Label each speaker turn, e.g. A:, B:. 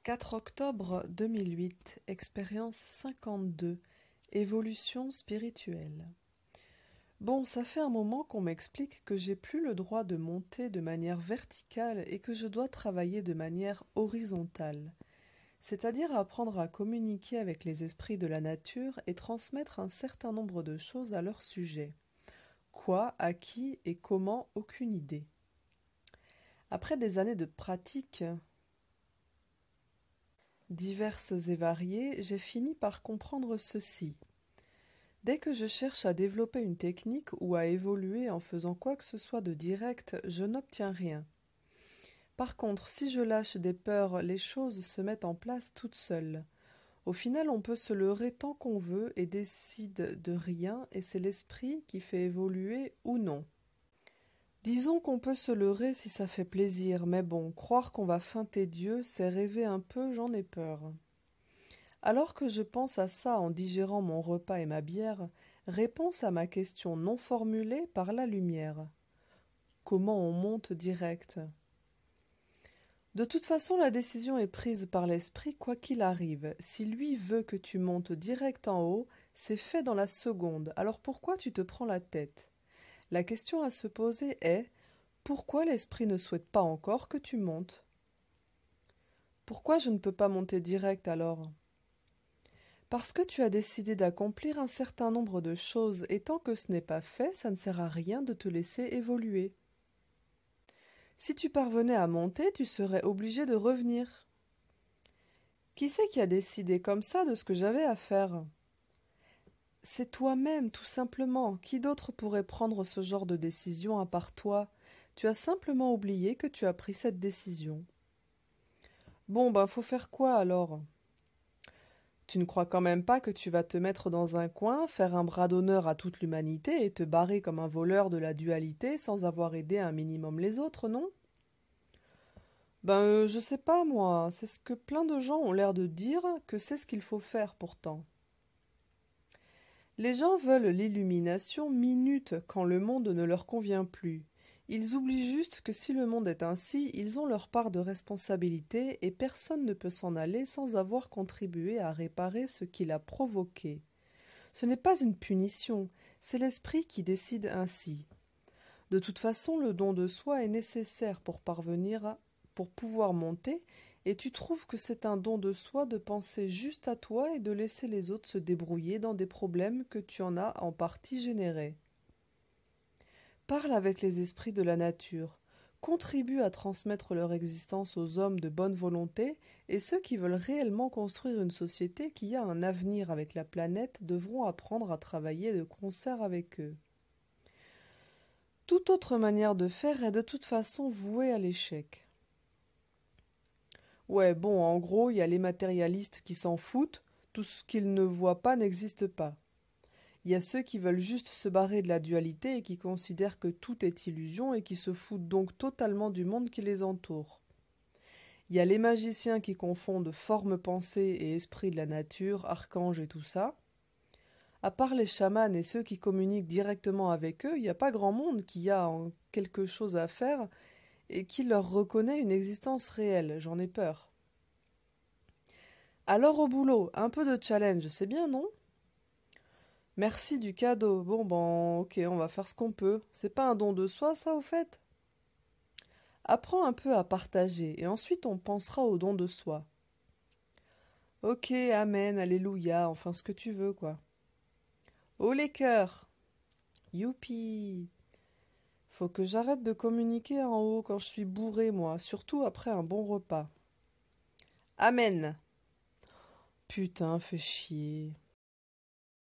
A: 4 octobre 2008, expérience 52, évolution spirituelle. Bon, ça fait un moment qu'on m'explique que j'ai plus le droit de monter de manière verticale et que je dois travailler de manière horizontale, c'est-à-dire apprendre à communiquer avec les esprits de la nature et transmettre un certain nombre de choses à leur sujet. Quoi, à qui et comment, aucune idée. Après des années de pratique diverses et variées, j'ai fini par comprendre ceci. Dès que je cherche à développer une technique ou à évoluer en faisant quoi que ce soit de direct, je n'obtiens rien. Par contre, si je lâche des peurs, les choses se mettent en place toutes seules. Au final, on peut se leurrer tant qu'on veut et décide de rien, et c'est l'esprit qui fait évoluer ou non. Disons qu'on peut se leurrer si ça fait plaisir, mais bon, croire qu'on va feinter Dieu, c'est rêver un peu, j'en ai peur. Alors que je pense à ça en digérant mon repas et ma bière, réponse à ma question non formulée par la lumière. Comment on monte direct? De toute façon, la décision est prise par l'esprit quoi qu'il arrive. Si lui veut que tu montes direct en haut, c'est fait dans la seconde, alors pourquoi tu te prends la tête? La question à se poser est: pourquoi l'esprit ne souhaite pas encore que tu montes? Pourquoi je ne peux pas monter direct alors? Parce que tu as décidé d'accomplir un certain nombre de choses, et tant que ce n'est pas fait, ça ne sert à rien de te laisser évoluer. Si tu parvenais à monter, tu serais obligé de revenir. Qui c'est qui a décidé comme ça de ce que j'avais à faire? C'est toi-même, tout simplement. Qui d'autre pourrait prendre ce genre de décision à part toi? Tu as simplement oublié que tu as pris cette décision. Bon, ben, faut faire quoi alors? Tu ne crois quand même pas que tu vas te mettre dans un coin, faire un bras d'honneur à toute l'humanité et te barrer comme un voleur de la dualité sans avoir aidé un minimum les autres, non? Je sais pas, moi. C'est ce que plein de gens ont l'air de dire, que c'est ce qu'il faut faire pourtant. Les gens veulent l'illumination minute quand le monde ne leur convient plus. Ils oublient juste que si le monde est ainsi, ils ont leur part de responsabilité et personne ne peut s'en aller sans avoir contribué à réparer ce qu'il a provoqué. Ce n'est pas une punition, c'est l'esprit qui décide ainsi. De toute façon, le don de soi est nécessaire pour pour pouvoir monter, et tu trouves que c'est un don de soi de penser juste à toi et de laisser les autres se débrouiller dans des problèmes que tu en as en partie générés. Parle avec les esprits de la nature, contribue à transmettre leur existence aux hommes de bonne volonté, et ceux qui veulent réellement construire une société qui a un avenir avec la planète devront apprendre à travailler de concert avec eux. Toute autre manière de faire est de toute façon vouée à l'échec. Ouais, bon, en gros, il y a les matérialistes qui s'en foutent, tout ce qu'ils ne voient pas n'existe pas. Il y a ceux qui veulent juste se barrer de la dualité et qui considèrent que tout est illusion et qui se foutent donc totalement du monde qui les entoure. Il y a les magiciens qui confondent forme pensée et esprit de la nature, archanges et tout ça. À part les chamans et ceux qui communiquent directement avec eux, il n'y a pas grand monde qui a quelque chose à faire et qui leur reconnaît une existence réelle, j'en ai peur. Alors au boulot, un peu de challenge, c'est bien, non? Merci du cadeau. Bon, ok, on va faire ce qu'on peut. C'est pas un don de soi, ça, au fait? Apprends un peu à partager, et ensuite on pensera au don de soi. Ok, amen, alléluia, enfin ce que tu veux, quoi. Oh les cœurs! Youpi! Faut que j'arrête de communiquer en haut quand je suis bourré, moi, surtout après un bon repas. Amen! Putain, fais chier.